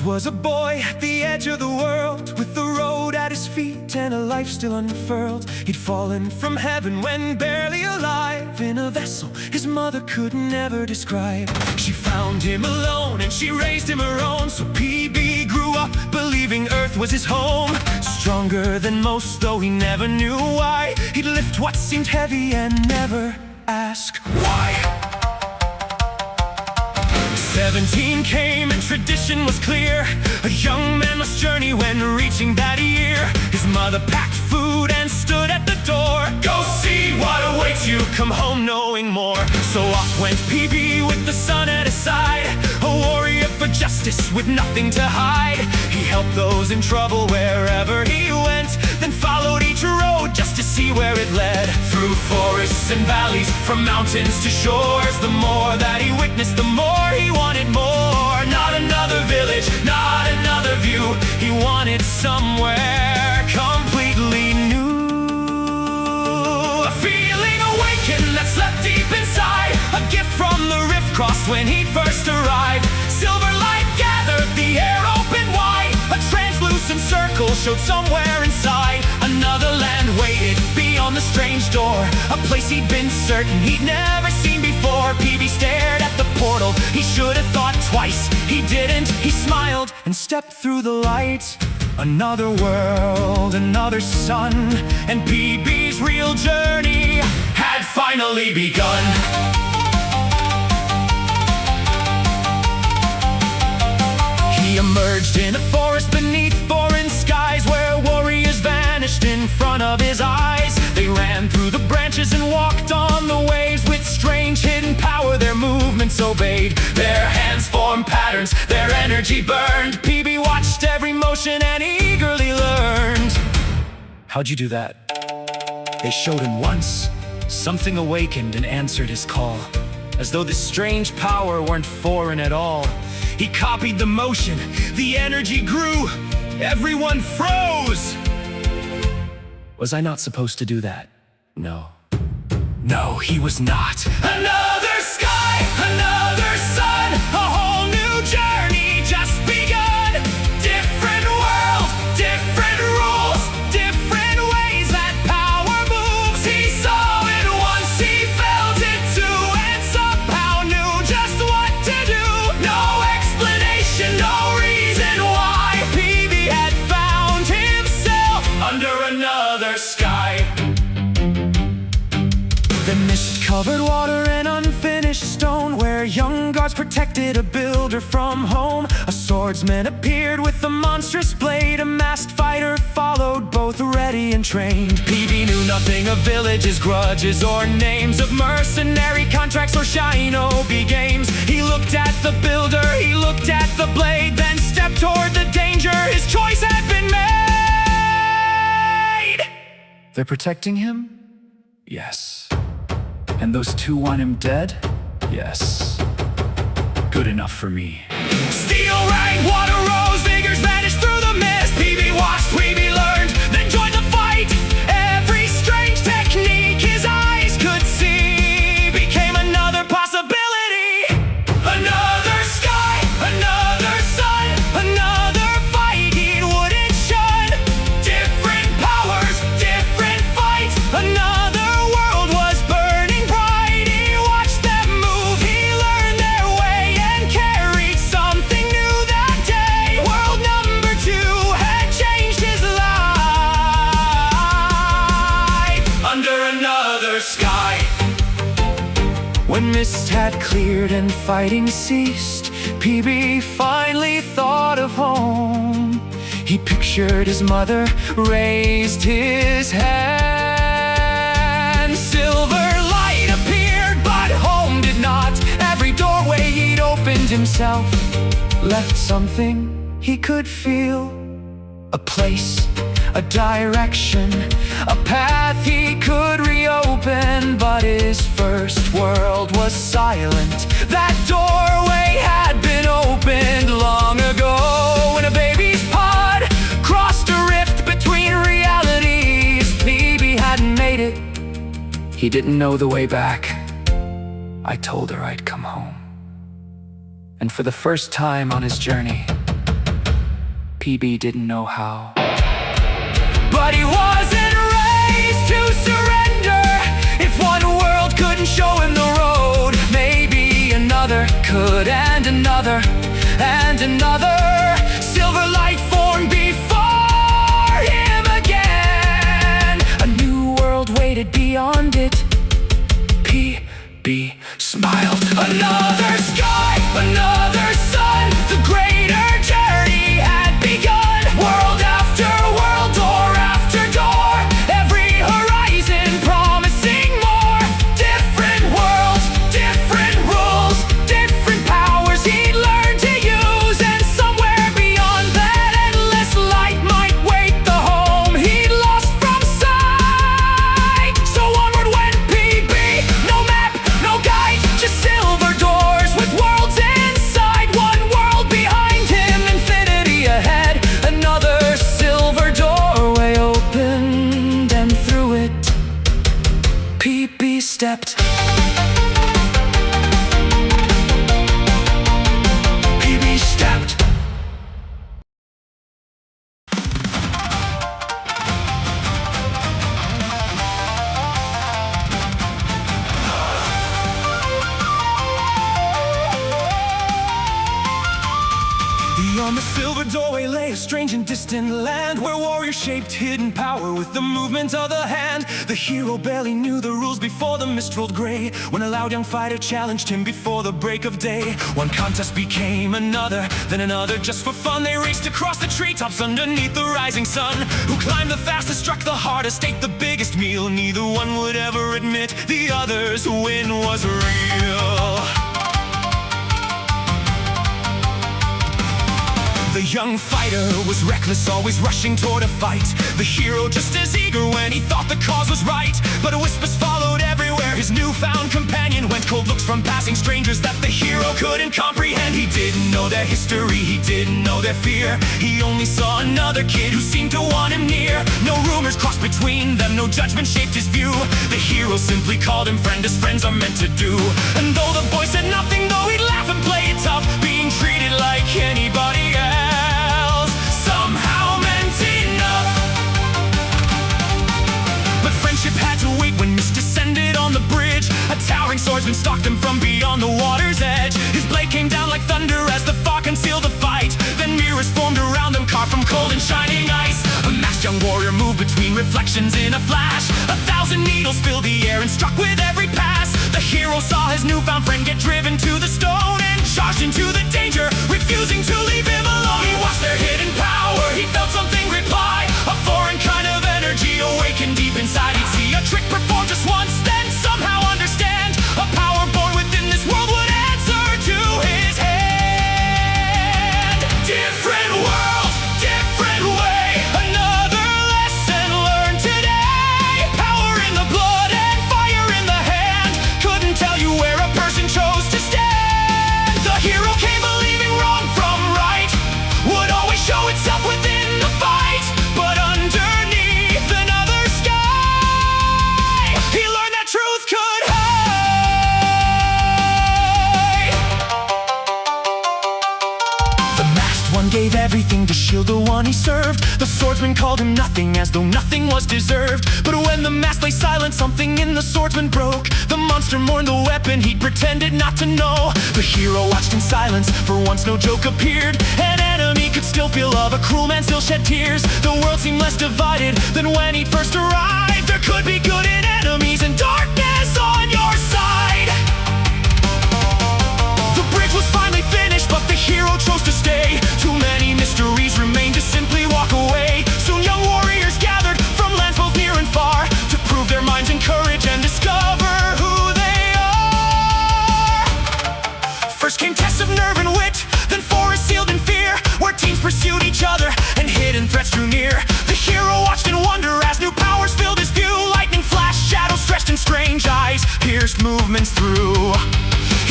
was a boy at the edge of the world, with the road at his feet and a life still unfurled. He'd fallen from heaven when barely alive, in a vessel his mother could never describe. She found him alone and she raised him her own, so PB grew up believing Earth was his home. Stronger than most, though he never knew why, he'd lift what seemed heavy and never ask why. 17 came and tradition was clear. A young man must journey when reaching that year. His mother packed food and stood at the door. Go see what awaits you, come home knowing more. So off went PB with the sun at his side, a warrior for justice with nothing to hide. He helped those in trouble wherever he went, then followed each road just to see where it led. Through forests and valleys, from mountains to shores, the more that he witnessed, the more he wanted more. Not another village, not another view. He wanted somewhere completely new. A feeling awakened that slept deep inside, a gift from the rift crossed when he first arrived. Silver light gathered, the air opened wide, a translucent circle showed somewhere inside. Another land waited beyond the strange door, a place he'd been certain he'd never seen before. PB stared at the portal, he should have thought twice. He didn't, he smiled and stepped through the light. Another world, another sun, and PB's real journey had finally begun. He emerged in a forest beneath foreign skies, where warriors vanished in front of his eyes. They ran through the branches and walked on the waves. With strange hidden power their movements obeyed. Their hands formed patterns, their energy burned. PB watched every motion and eagerly learned. How'd you do that? They showed him once. Something awakened and answered his call, as though this strange power weren't foreign at all. He copied the motion, the energy grew, everyone froze. Was I not supposed to do that? No. No, he was not. Another sky, another sun, a whole new journey just begun. Different world, different rules, different ways that power moves. He saw it once, he felt it too, and somehow knew just what to do. No explanation, no reason why PB had found himself under another sky. The mist-covered water and unfinished stone, where young gods protected a builder from home. A swordsman appeared with a monstrous blade, a masked fighter followed, both ready and trained. PB knew nothing of villages, grudges, or names, of mercenary contracts or shinobi games. He looked at the builder, he looked at the blade, then stepped toward the danger. His choice had been made. They're protecting him? Yes. And those two want him dead? Yes. Good enough for me. Steel rang, water rose, figures vanished through the mist. PB watched, PB learned, then joined the fight. Every strange technique his eyes could see became another possibility. Another sky, another sun, another fight he wouldn't shun. Different powers, different fights, another sky. When mist had cleared and fighting ceased, PB finally thought of home. He pictured his mother, raised his hand. Silver light appeared, but home did not. Every doorway he'd opened himself left something he could feel. A place, a direction, a path he could reopen. But his first world was silent. That doorway had been opened long ago, when a baby's pod crossed a rift between realities. PB hadn't made it. He didn't know the way back. I told her I'd come home. And for the first time on his journey, PB didn't know how. But he wasn't raised to surrender. If one world couldn't show him the road, maybe another could, and another, and another. Silver light formed before him again. A new world waited beyond it. PB smiled. Another sky, another sun. The greater journey had begun. World after world, door after door. Every horizon promising more. Different worlds, different rules, different powers he'd learn to use. And somewhere beyond that endless light might wait the home he'd lost from sight. So onward went PB. No map, no guide, just silver doors with worlds inside. One world behind him, infinity ahead. Another silver doorway opened, and through it PB stepped. PB stepped. Beyond the silver doorway lay a strange and distant land, where warriors shaped hidden power with the movement of the hand. The hero barely knew the rules before the mist rolled gray, when a loud young fighter challenged him before the break of day. One contest became another, then another, just for fun. They raced across the treetops underneath the rising sun. Who climbed the fastest, struck the hardest, ate the biggest meal. Neither one would ever admit the other's win was real. The young fighter was reckless, always rushing toward a fight. The hero just as eager when he thought the cause was right. But whispers followed everywhere. His newfound companion went cold looks from passing strangers that the hero couldn't comprehend. He didn't know their history, he didn't know their fear. He only saw another kid who seemed to want him near. No rumors crossed between them, no judgment shaped his view. The hero simply called him friend, as friends are meant to do. And though the boy said nothing, though he'd laugh and play it tough, being treated like anybody else somehow meant enough. But friendship had to wait when mist descended on the bridge. A towering swordsman stalked them from beyond the water's edge. His blade came down like thunder as the fog concealed the fight. Then mirrors formed around them, carved from cold and shining ice. A masked young warrior moved between reflections in a flash. 1,000 needles filled the air and struck with every pass. The hero saw his newfound friend get driven to the stone and charged into the danger, refusing to leave him alone. He watched their hidden power, he felt something reply. A foreign kind of energy awakened deep inside. He'd see a trick performed just once, then somehow understand. A power born within this world would answer to his hand. Different world, different way. Another lesson learned today. Power in the blood and fire in the hand. Couldn't tell you where a person chose to stand. The hero came believing wrong from right would always show itself within the fight. But underneath another sky, he learned that truth could hide. The masked one gave everything to shield the one he served. The swordsman called him nothing, as though nothing was deserved. But when the mask lay silent, something in the swordsman broke. The monster mourned the weapon he'd pretended not to know. The hero watched in silence, for once no joke appeared. An enemy could still feel love, a cruel man still shed tears. The world seemed less divided than when he'd first arrived. There could be good in enemies and darkness on your side. The bridge was finally finished, but the hero chose to stay. Too many mysteries remained to simply walk away. Soon young warriors gathered from lands both near and far, to prove their minds and courage and discover who they are. First came tests of nerve and wit, then forests sealed in fear, where teams pursued each other and hidden threats drew near. The hero watched in wonder as new powers filled his view. Lightning flashed, shadows stretched, and strange eyes pierced movements through.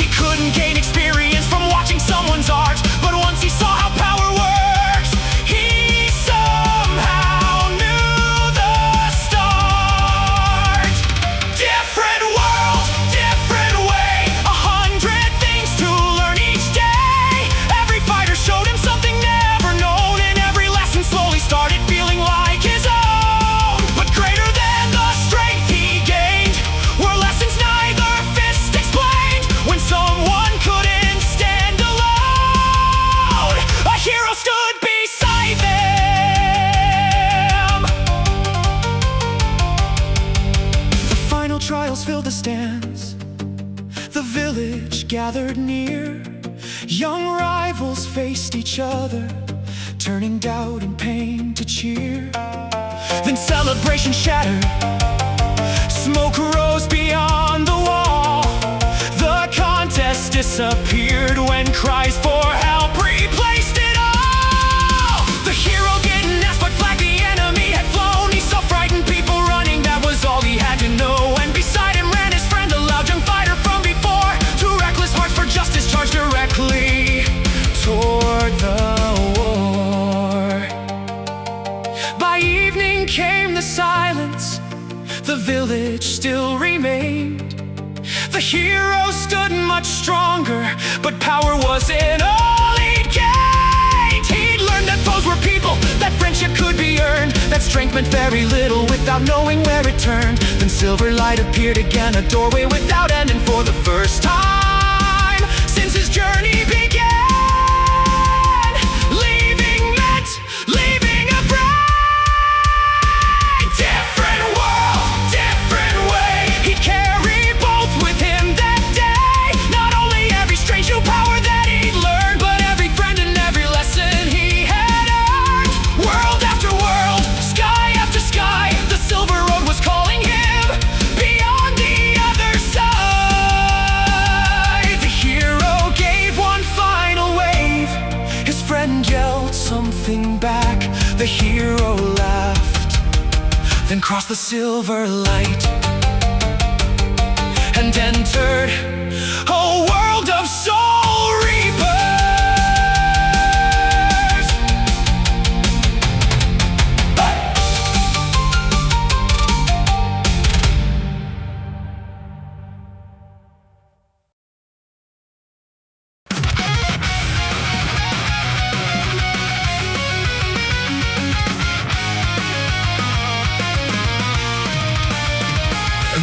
He couldn't gain experience from watching someone's art, but once he saw how power works, he somehow knew the start. Different world, different way. 100 things to learn each day. Every fighter showed him something never known. In every stands. The village gathered near. Young rivals faced each other, turning doubt and pain to cheer. Then celebration shattered. Smoke rose beyond the wall. The contest disappeared when cries for help replaced it all. The hero getting asked what flag the enemy had flown. He saw frightened people running, that was all he had to know. And beside him ran his friend, a loud young fighter from before. Two reckless hearts for justice charged directly toward the war. By evening came the silence. The village still remained. The hero stood much stronger, but power wasn't all he'd gained. He'd learned that foes were people, that friendship could be earned, that strength meant very little without knowing where it turned. Then silver light appeared again, a doorway without end, and for the first time since his journey began, leaving meant leaving a bright, different world, different way. He'd carry both with him that day. Not only every strange new power that he'd learned, but every friend and every lesson he had earned. World after world, sky after sky, the silver road was calling him beyond the other side. The hero gave one final wave. His friend yelled something back. The hero laughed, then crossed the silver light and entered a world of soul reapers.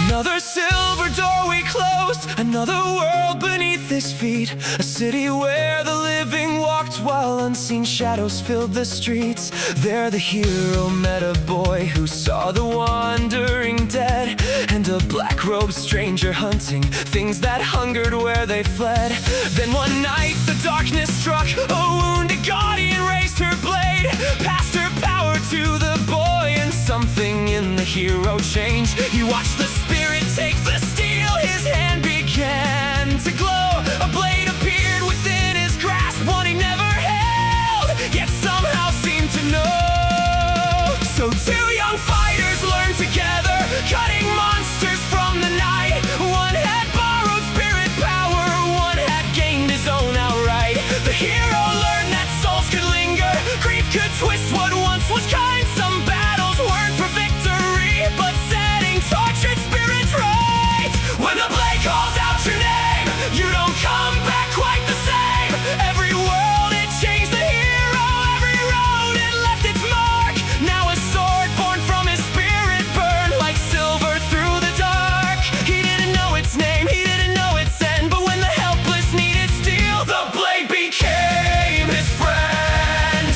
Another silver doorway closed, another world beneath his feet. A city where the living walked while unseen shadows filled the streets. There the hero met a boy who saw the wandering dead, and a black-robed stranger hunting things that hungered where they fled. Then one night the darkness struck, a wounded guardian raised her blade, passed her power to the boy, and something in the hero changed. He watched the spirit take the steel, his hand began to glow. A blade appeared within his grasp, one he never held, yet somehow seemed to know. So two young fighters learned together, cutting monsters from the night. One had borrowed spirit power, one had gained his own outright. The hero learned that souls could linger, grief could twist what once was kind. Some battles weren't for victory, but setting tortured spirits right. When the blade calls out your name, you don't come back quite the same. Every world it changed the hero, every road it left its mark. Now a sword born from his spirit burned like silver through the dark. He didn't know its name, he didn't know its end, but when the helpless needed steel, the blade became his friend.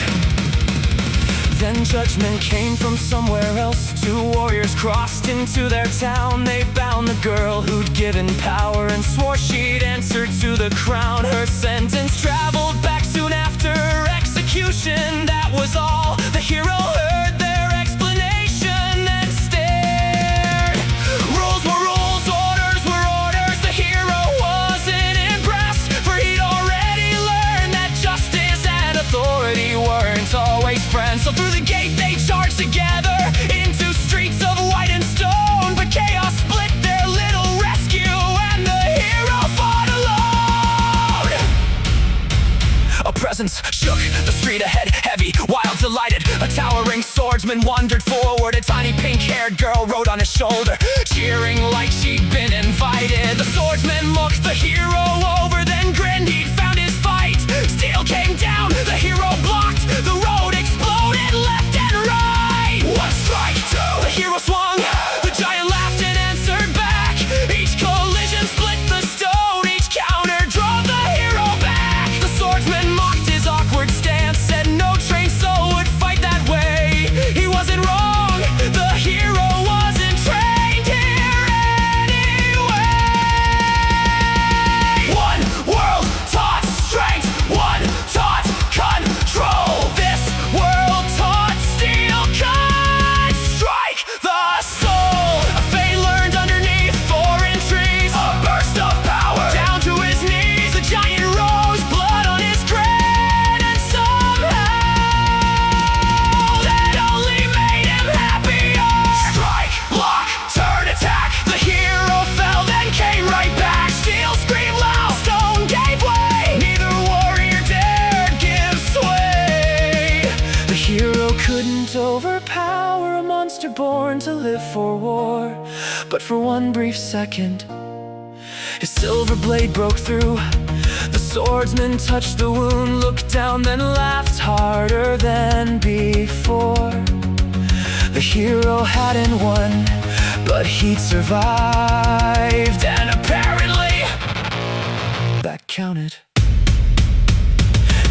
Then judgment came from somewhere else. Two warriors crossed into their town. They bound the girl who'd given power and swore she'd answer to the crown. Her sentence traveled back soon after execution. That was all. The hero heard their explanation and stared. Rules were rules, orders were orders. The hero wasn't impressed, for he'd already learned that justice and authority weren't always friends. So through the gate they charged together into streets of white and stone, but chaos split their little rescue, and the hero fought alone. A presence shook the street ahead, heavy, wild, delighted. A towering swordsman wandered forward. A tiny pink-haired girl rode on his shoulder, cheering like she'd been invited. The swordsman looked the hero over, then grinned. He'd found his fight. Steel came down, the hero blocked. The road exploded left and right. One strike, two. The hero swung. The giant laughed and answered back. Each collision split the stone. Each counter drove the hero back. The swordsman mocked his awkward stance, said no trained soul would fight that way. He wasn't wrong. The hero wasn't trained here anyway. silver power, a monster born to live for war. But for one brief second, his silver blade broke through. The swordsman touched the wound, looked down, then laughed harder than before. The hero hadn't won, but he'd survived, and apparently that counted.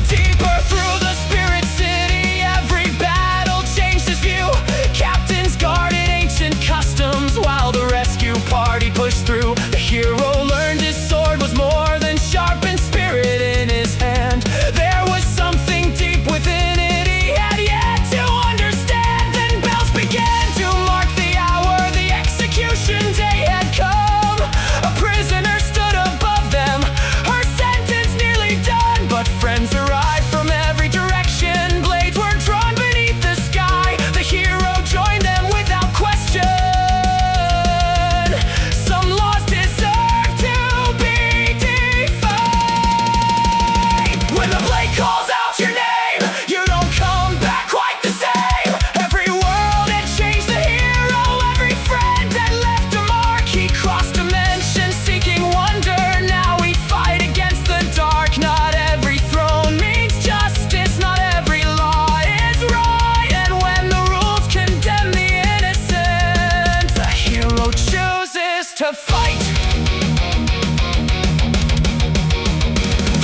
Deeper through the spirit city, every battle changed his view. Captains guarded ancient customs while the rescue party pushed through. The hero learned his sword was more than sharpened spirit in his hand. There was something deep within it he had yet to understand. Then bells began to mark the hour, the execution day had come. A prisoner stood above them, her sentence nearly done. But friends arrived from every direction, blades were drawn beneath the sky. The hero joined them without question. Some laws deserve to be defined. When the blade calls out your name, you don't come back quite the same. Every world had changed the hero, every friend had left a mark. He crossed dimensions seeking wonder, now he'd fight against the dark. Not every throne means justice, not every law is right. And when the rules condemn the innocent, the hero chooses to fight.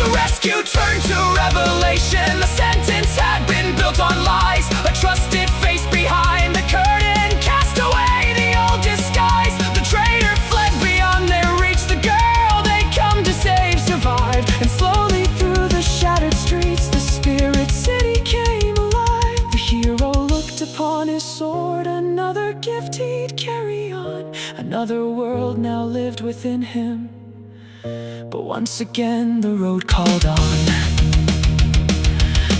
The rescue turned to revelation. The sentence had been built on lies. A trusted face behind the curtain cast away the old disguise. The traitor fled beyond their reach. The girl they'd come to save survived. And slowly through the shattered streets, the spirit city came alive. The hero looked upon his sword, another gift he'd carry on. Another world now lived within him. But once again the road called on.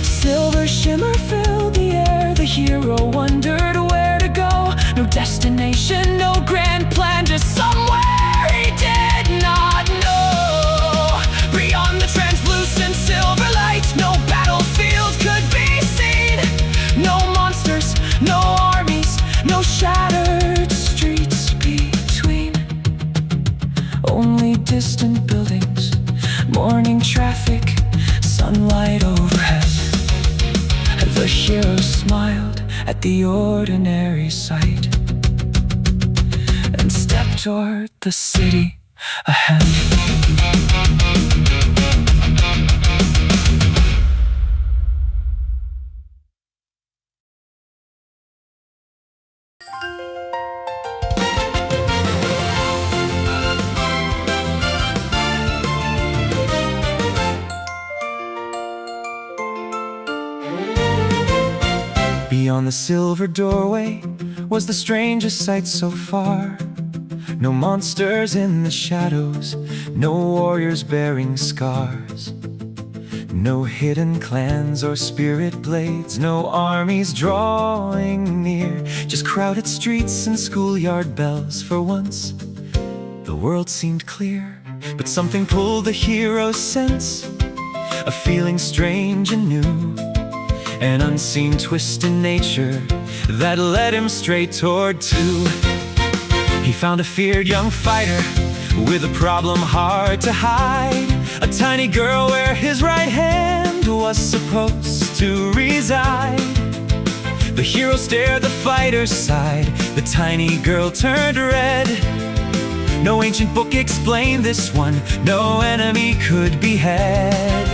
Silver shimmer filled the air. The hero wondered where to go. No destination, no grand plan, just somewhere he did not know. Beyond the translucent silver light, no battlefield could be seen. No monsters, no armies, no shattered streets between. Only distant buildings, morning traffic, sunlight overhead. The hero smiled at the ordinary sight and stepped toward the city ahead. Beyond the silver doorway was the strangest sight so far. No monsters in the shadows, no warriors bearing scars. No hidden clans or spirit blades, no armies drawing near. Just crowded streets and schoolyard bells. For once, the world seemed clear. But something pulled the hero's sense, a feeling strange and new. An unseen twist in nature that led him straight toward two. He found a feared young fighter with a problem hard to hide. A tiny girl where his right hand was supposed to reside. The hero stared the fighter's side. The tiny girl turned red. No ancient book explained this one, no enemy could behead.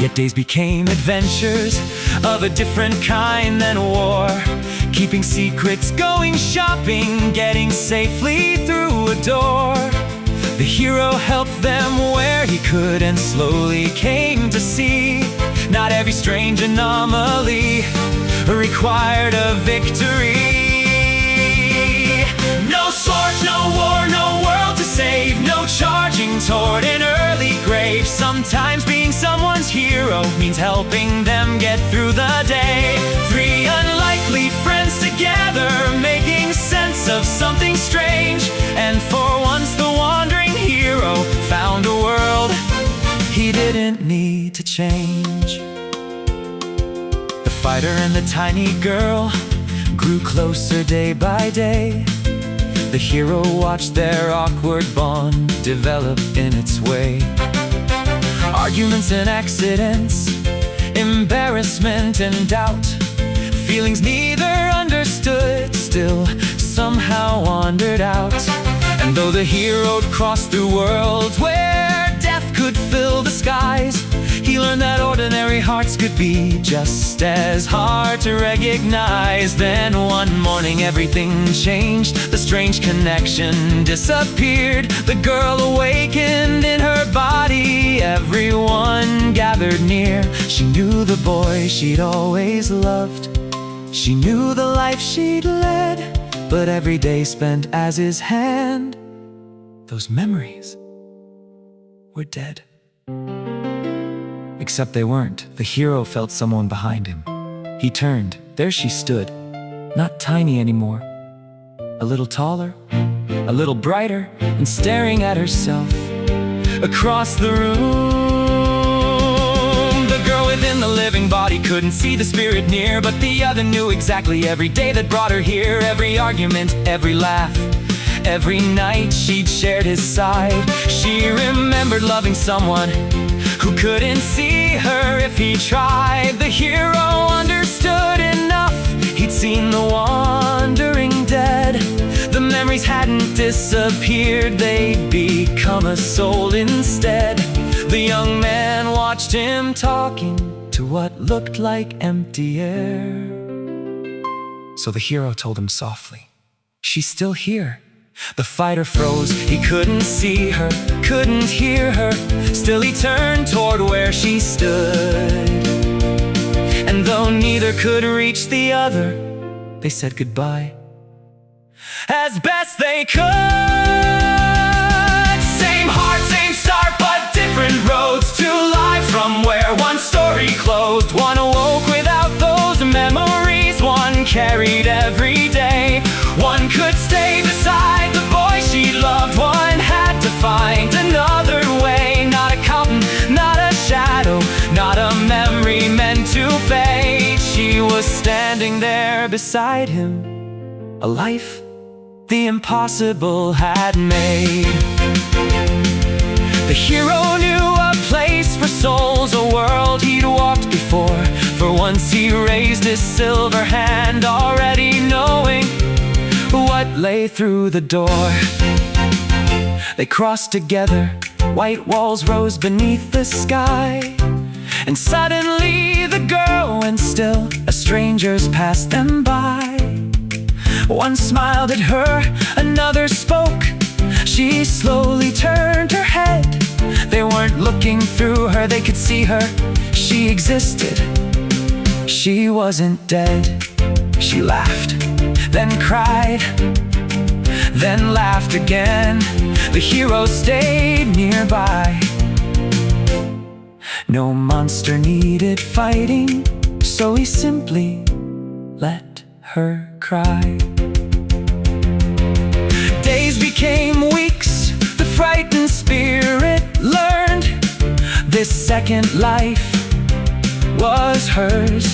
Yet days became adventures of a different kind than war. Keeping secrets, going shopping, getting safely through a door. The hero helped them where he could and slowly came to see not every strange anomaly required a victory. No swords, no war, no world to save, no charging toward an early grave. Sometimes being someone's hero means helping them get through the day. Three unlikely friends together, making sense of something strange. And for once the wandering hero found a world he didn't need to change. The fighter and the tiny girl grew closer day by day. The hero watched their awkward bond develop in its way. Arguments and accidents, embarrassment and doubt, feelings neither understood, still somehow wandered out. And though the hero'd crossed through worlds where death could fill the skies, he learned that ordinary hearts could be just as hard to recognize. Then one morning everything changed. The strange connection disappeared. The girl awakened in her body. Everyone gathered near. She knew the boy she'd always loved. She knew the life she'd led. But every day spent as his hand, those memories were dead. Except they weren't. The hero felt someone behind him. He turned. There she stood, not tiny anymore. A little taller, a little brighter, and staring at herself across the room. The girl within the living body couldn't see the spirit near, but the other knew exactly every day that brought her here. Every argument, every laugh, every night she'd shared his side. She remembered loving someone who couldn't see her if he tried. The hero understood enough. He'd seen the wandering dead. The memories hadn't disappeared, they'd become a soul instead. The young man watched him talking to what looked like empty air. So the hero told him softly, "She's still here." The fighter froze, he couldn't see her, couldn't hear her. Still he turned toward where she stood. And though neither could reach the other, they said goodbye as best they could. Same heart, same start, but different roads to life. From where one story closed, one awoke without those memories one carried every day. One could stay beside the boy she loved. One had to find another way. Not a counting, not a shadow, not a memory meant to fade. She was standing there beside him, a life the impossible had made. The hero knew a place for souls, a world he'd walked before. For once he raised his silver hand, already knowing what lay through the door. They crossed together, white walls rose beneath the sky. And suddenly the girl went still, as strangers passed them by. One smiled at her, another spoke. She slowly turned her head. They weren't looking through her, they could see her. She existed, she wasn't dead. She laughed, then cried, then laughed again. The hero stayed nearby. No monster needed fighting, so he simply let her cry. Days became weeks, the frightened spirit learned this second life was hers.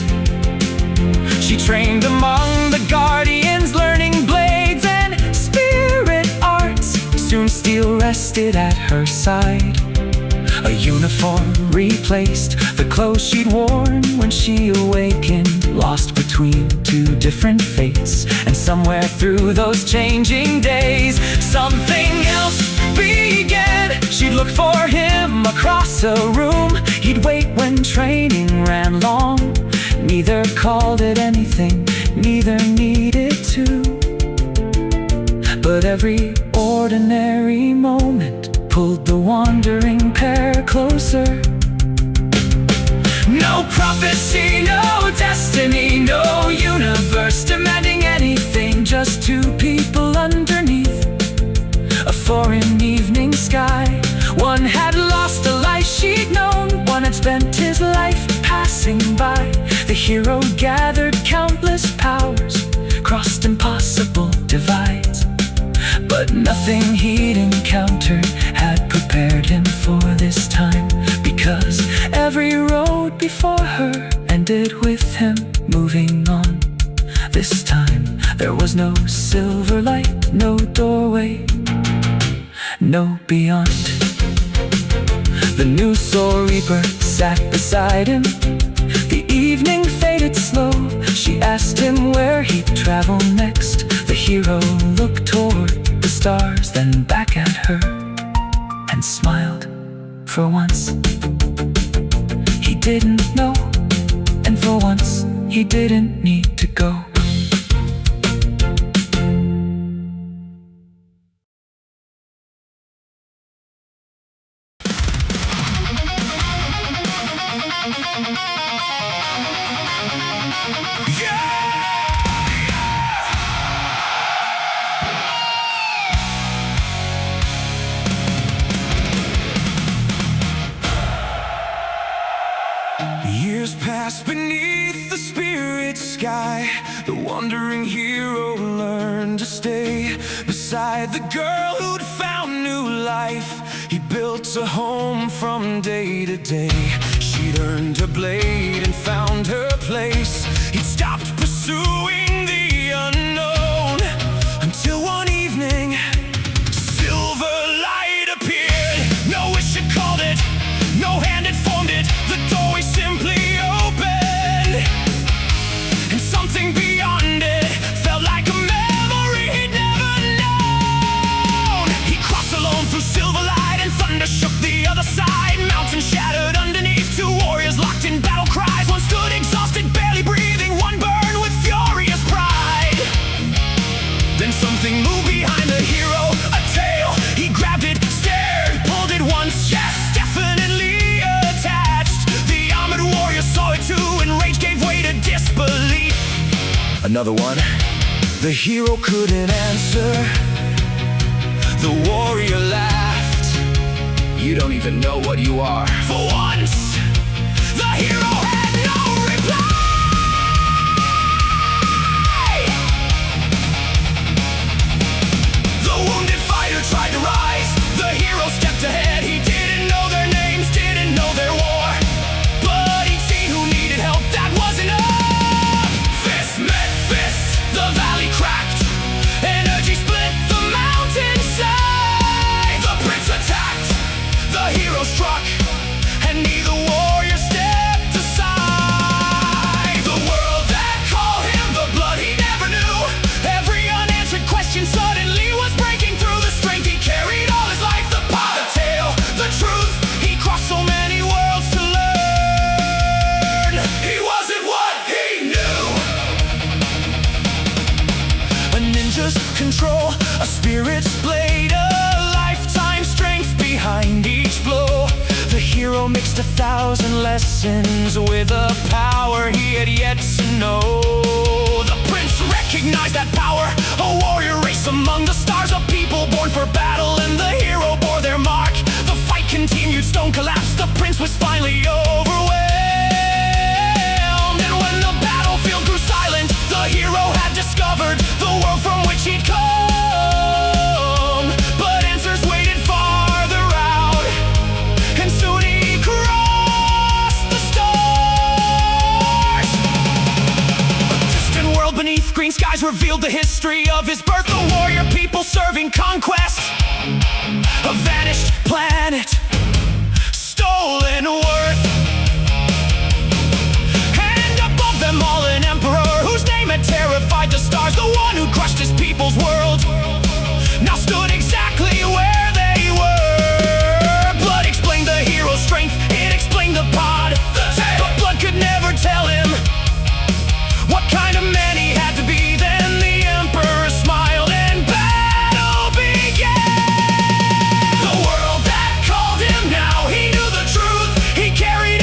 She trained among the guardians, learning blades and spirit arts. Soon steel rested at her side. A uniform replaced the clothes she'd worn when she awakened, lost between two different fates. And somewhere through those changing days, something else began. She'd look for him across a room. He'd wait when training ran long. Neither called it anything, neither needed to. But every ordinary moment pulled the wandering pair closer. No prophecy, no destiny, no universe demanding anything. Just two people underneath a foreign evening sky. One had lost a life she'd known, one had spent his life passing by. The hero gathered countless powers, crossed impossible divides. But nothing he'd encountered had prepared him for this time, because every road before her ended with him moving on. This time there was no silver light, no doorway, no beyond. The new soul reaper sat beside him. The evening faded slow. She asked him where he'd travel next. The hero looked toward the stars, then back at her, and smiled. For once he didn't know, and for once he didn't need to go. Years passed beneath the spirit sky. The wandering hero learned to stay beside the girl who'd found new life. He built a home from day to day. She'd earned her blade and found her place. He'd stopped pursuing the unknown until one evening silver light appeared. No wish had called it, no hand had formed it. The doorway simply opened, and something beyond it felt like a memory he'd never known. He crossed alone through silver light, and thunder shook the other side. Mountains shattered underneath, two warriors locked in battle cries. One stood exhausted, barely breathing, one burned with furious pride. Then something moved behind the hero, a tail. He grabbed it, stared, pulled it once, yes, definitely attached. The armored warrior saw it too, and rage gave way to disbelief. Another one. The hero couldn't answer. The warrior laughed. You don't even know what you are. For once, the hero had no reply. The wounded fighter tried to rise. The hero stepped ahead. He didn't know their names, didn't know their war, but he'd seen who needed help. That was enough. Fist met fist, the valley cracked. Energy split the mountainside. The prince attacked, the hero struck, and neither warrior stepped aside. The world that called him, the blood he never knew. Every unanswered question suddenly was breaking through. The strength he carried all his life, the power, the tale, the truth. He crossed so many worlds to learn he wasn't what he knew. A ninja's control, a spirit's blade, a lifetime strength behind each blow. The hero mixed 1,000 lessons with a power he had yet to know. The prince recognized that power, a warrior race among the stars, of people born for battle, and the hero bore their mark. The fight continued, stone collapsed, the prince was finally overwhelmed. And when the battlefield grew silent, the hero had discovered the world from which he'd come. But answers waited farther out, and soon he crossed the stars. A distant world beneath green skies revealed the history of his birth. The warrior people serving conquest, a vanished planet, stolen worth. And above them all an emperor whose name had terrified the stars. The one who crushed his people's world now stood exactly where they were. Blood explained the hero's strength, it explained the pod, but blood could never tell him what kind of man he had to be. Then the emperor smiled and battle began. The world that called him, now he knew the truth. He carried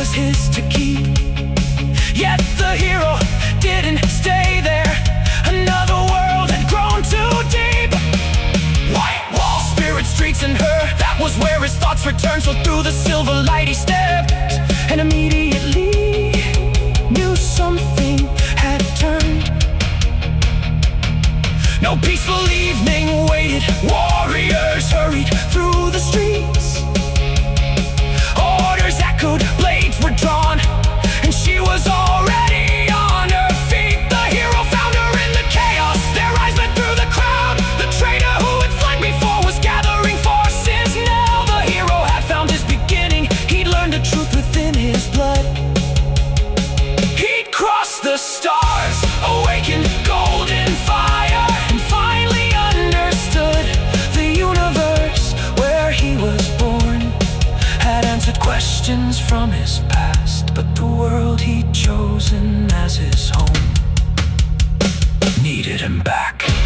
was his to keep. Yet the hero didn't stay there. Another world had grown too deep. White wall, spirit streets and her, that was where his thoughts returned. So through the silver light he stepped, and immediately knew something had turned. No peaceful evening waited. Warriors hurried through the streets. Orders echoed, blades were drawn, and she was already on her feet. The hero found her in the chaos. Their eyes met through the crowd. The traitor who had fled before was gathering forces. Now the hero had found his beginning. He'd learned the truth within his blood. He'd crossed the stars, awakened golden fire, and finally understood the universe where he was born had answered questions from his past, but the world he'd chosen as his home needed him back.